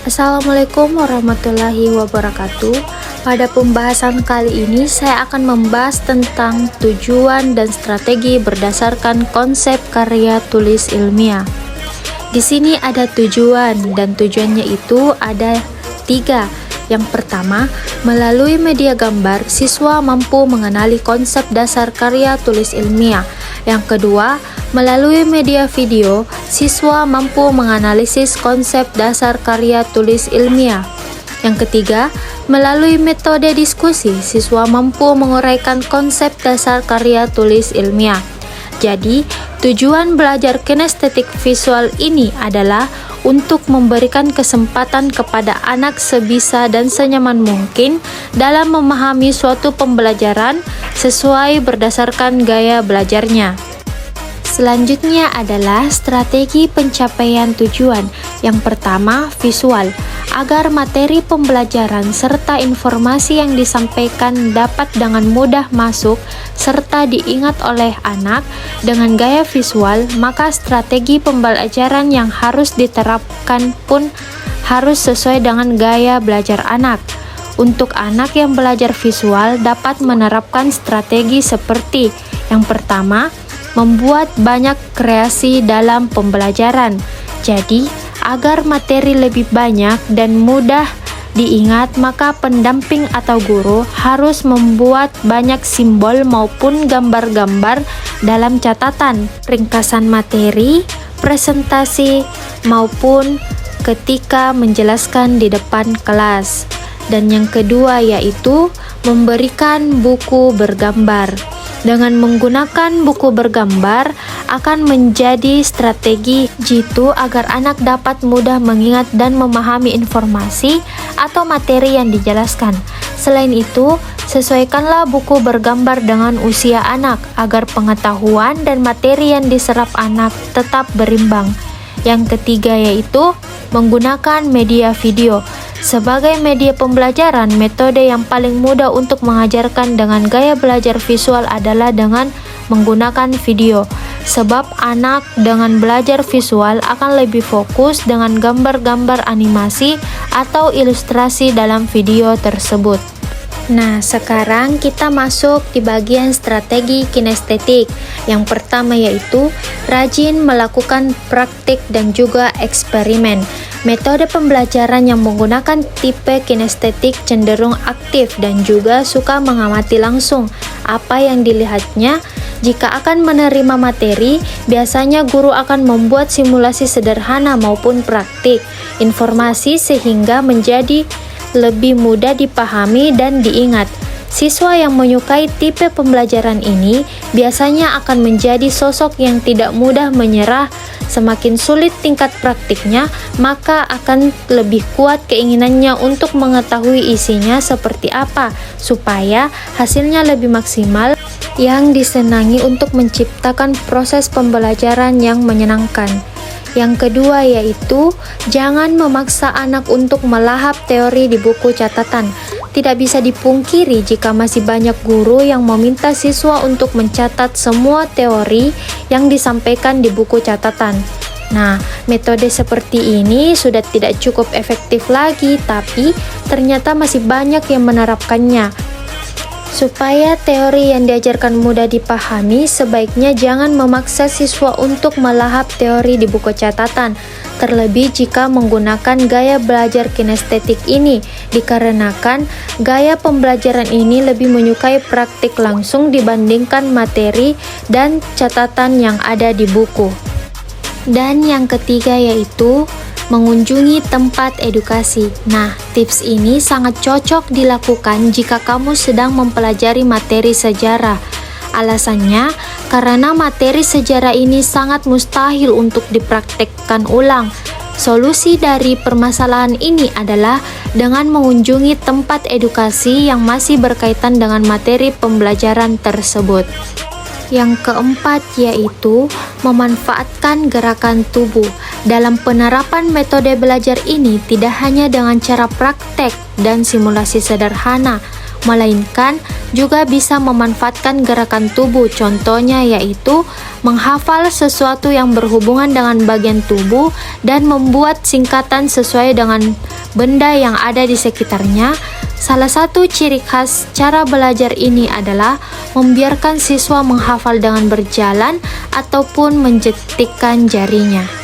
Assalamualaikum warahmatullahi wabarakatuh. Pada pembahasan kali ini saya akan membahas tentang tujuan dan strategi berdasarkan konsep karya tulis ilmiah. Di sini ada tujuan dan tujuannya itu ada 3. Yang pertama, melalui media gambar, siswa mampu mengenali konsep dasar karya tulis ilmiah. Yang kedua, melalui media video, siswa mampu menganalisis konsep dasar karya tulis ilmiah. Yang ketiga, melalui metode diskusi, siswa mampu menguraikan konsep dasar karya tulis ilmiah. Jadi, tujuan belajar kinestetik visual ini adalah untuk memberikan kesempatan kepada anak sebisa dan senyaman mungkin dalam memahami suatu pembelajaran sesuai berdasarkan gaya belajarnya. Selanjutnya adalah strategi pencapaian tujuan. Yang pertama, visual. Agar materi pembelajaran serta informasi yang disampaikan dapat dengan mudah masuk serta diingat oleh anak dengan gaya visual, maka strategi pembelajaran yang harus diterapkan pun harus sesuai dengan gaya belajar anak. Untuk anak yang belajar visual dapat menerapkan strategi seperti yang pertama, membuat banyak kreasi dalam pembelajaran. Jadi, agar materi lebih banyak dan mudah diingat, maka pendamping atau guru harus membuat banyak simbol maupun gambar-gambar dalam catatan, ringkasan materi, presentasi, maupun ketika menjelaskan di depan kelas. Dan yang kedua yaitu memberikan buku bergambar. Dengan menggunakan buku bergambar akan menjadi strategi jitu agar anak dapat mudah mengingat dan memahami informasi atau materi yang dijelaskan. Selain itu, sesuaikanlah buku bergambar dengan usia anak agar pengetahuan dan materi yang diserap anak tetap berimbang. Yang ketiga yaitu menggunakan media video. Sebagai media pembelajaran, metode yang paling mudah untuk mengajarkan dengan gaya belajar visual adalah dengan menggunakan video. Sebab anak dengan belajar visual akan lebih fokus dengan gambar-gambar animasi atau ilustrasi dalam video tersebut. Nah, sekarang kita masuk di bagian strategi kinestetik. Yang pertama yaitu rajin melakukan praktik dan juga eksperimen. Metode pembelajaran yang menggunakan tipe kinestetik cenderung aktif dan juga suka mengamati langsung apa yang dilihatnya. Jika akan menerima materi, biasanya guru akan membuat simulasi sederhana maupun praktik informasi sehingga menjadi lebih mudah dipahami dan diingat. Siswa yang menyukai tipe pembelajaran ini biasanya akan menjadi sosok yang tidak mudah menyerah. Semakin sulit tingkat praktiknya, maka akan lebih kuat keinginannya untuk mengetahui isinya seperti apa, supaya hasilnya lebih maksimal yang disenangi untuk menciptakan proses pembelajaran yang menyenangkan. Yang kedua yaitu jangan memaksa anak untuk melahap teori di buku catatan. Tidak bisa dipungkiri jika masih banyak guru yang meminta siswa untuk mencatat semua teori yang disampaikan di buku catatan. Nah, metode seperti ini sudah tidak cukup efektif lagi, tapi ternyata masih banyak yang menerapkannya. Supaya teori yang diajarkan mudah dipahami, sebaiknya jangan memaksa siswa untuk melahap teori di buku catatan, terlebih jika menggunakan gaya belajar kinestetik ini, dikarenakan gaya pembelajaran ini lebih menyukai praktik langsung dibandingkan materi dan catatan yang ada di buku. Dan yang ketiga yaitu mengunjungi tempat edukasi. Nah, tips ini sangat cocok dilakukan jika kamu sedang mempelajari materi sejarah. Alasannya, karena materi sejarah ini sangat mustahil untuk dipraktekkan ulang. Solusi dari permasalahan ini adalah dengan mengunjungi tempat edukasi yang masih berkaitan dengan materi pembelajaran tersebut. Yang keempat yaitu memanfaatkan gerakan tubuh. Dalam penerapan metode belajar ini tidak hanya dengan cara praktek dan simulasi sederhana, melainkan juga bisa memanfaatkan gerakan tubuh. Contohnya yaitu menghafal sesuatu yang berhubungan dengan bagian tubuh dan membuat singkatan sesuai dengan benda yang ada di sekitarnya. Salah satu ciri khas cara belajar ini adalah membiarkan siswa menghafal dengan berjalan ataupun menjetikkan jarinya.